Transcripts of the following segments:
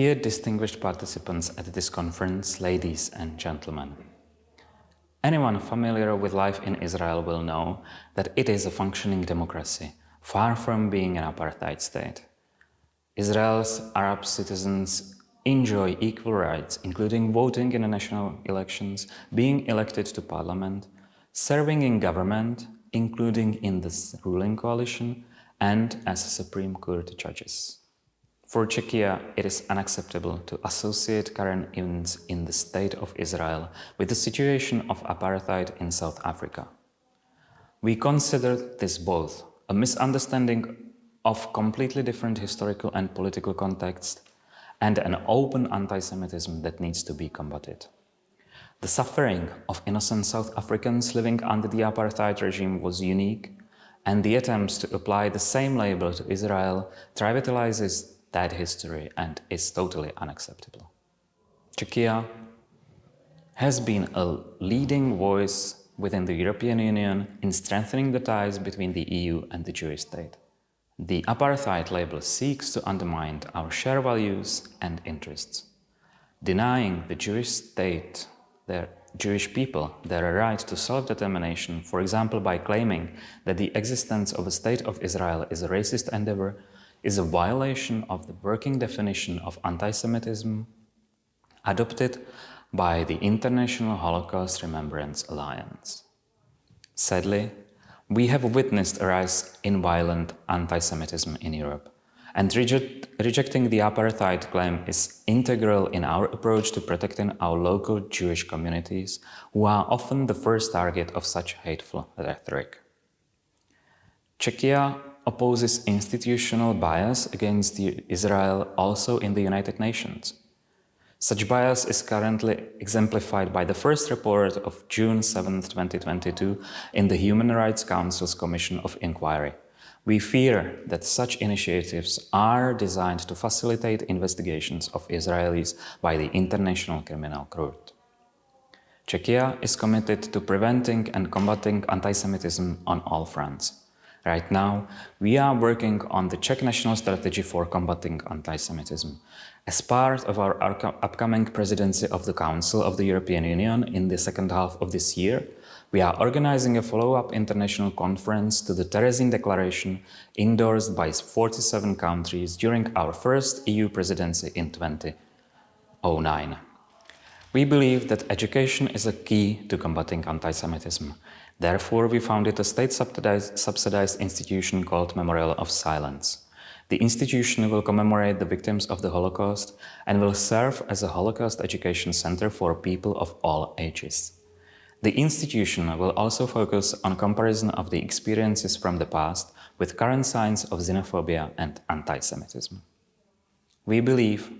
Dear distinguished participants at this conference, ladies and gentlemen. Anyone familiar with life in Israel will know that it is a functioning democracy, far from being an apartheid state. Israel's Arab citizens enjoy equal rights, including voting in the national elections, being elected to parliament, serving in government, including in the ruling coalition, and as Supreme Court judges. For Czechia, it is unacceptable to associate current events in the State of Israel with the situation of apartheid in South Africa. We consider this both a misunderstanding of completely different historical and political context and an open anti-Semitism that needs to be combated. The suffering of innocent South Africans living under the apartheid regime was unique, and the attempts to apply the same label to Israel trivializes that history and is totally unacceptable. Czechia has been a leading voice within the European Union in strengthening the ties between the EU and the Jewish state. The apartheid label seeks to undermine our shared values and interests, denying the Jewish state, their Jewish people, their right to self-determination, for example by claiming that the existence of a state of Israel is a racist endeavor, is a violation of the working definition of anti-Semitism adopted by the International Holocaust Remembrance Alliance. Sadly, we have witnessed a rise in violent anti-Semitism in Europe, and rejecting the apartheid claim is integral in our approach to protecting our local Jewish communities, who are often the first target of such hateful rhetoric. Czechia opposes institutional bias against Israel also in the United Nations. Such bias is currently exemplified by the first report of June 7, 2022 in the Human Rights Council's Commission of Inquiry. We fear that such initiatives are designed to facilitate investigations of Israelis by the International Criminal Court. Czechia is committed to preventing and combating anti-Semitism on all fronts. Right now, we are working on the Czech national strategy for combating anti-Semitism. As part of our upcoming presidency of the Council of the European Union in the second half of this year, we are organizing a follow-up international conference to the Terezin Declaration endorsed by 47 countries during our first EU presidency in 2009. We believe that education is a key to combating anti-Semitism. Therefore, we founded a state-subsidized institution called Memorial of Silence. The institution will commemorate the victims of the Holocaust and will serve as a Holocaust education center for people of all ages. The institution will also focus on comparison of the experiences from the past with current signs of xenophobia and anti-Semitism. We believe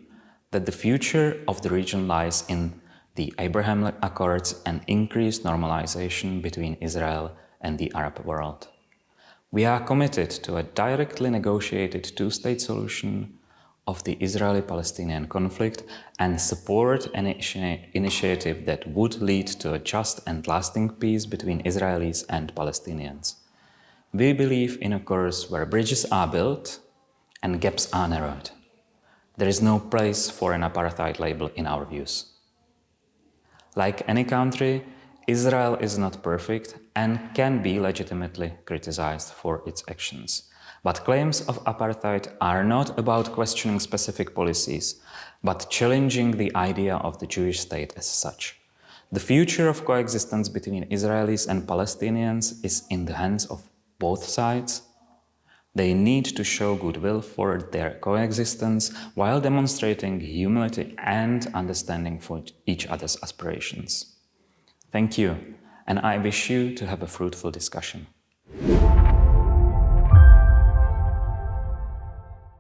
that the future of the region lies in the Abraham Accords and increased normalization between Israel and the Arab world. We are committed to a directly negotiated two-state solution of the Israeli-Palestinian conflict and support an initiative that would lead to a just and lasting peace between Israelis and Palestinians. We believe in a course where bridges are built and gaps are narrowed. There is no place for an apartheid label in our views. Like any country, Israel is not perfect and can be legitimately criticized for its actions. But claims of apartheid are not about questioning specific policies, but challenging the idea of the Jewish state as such. The future of coexistence between Israelis and Palestinians is in the hands of both sides. They need to show goodwill for their coexistence while demonstrating humility and understanding for each other's aspirations. Thank you, and I wish you to have a fruitful discussion.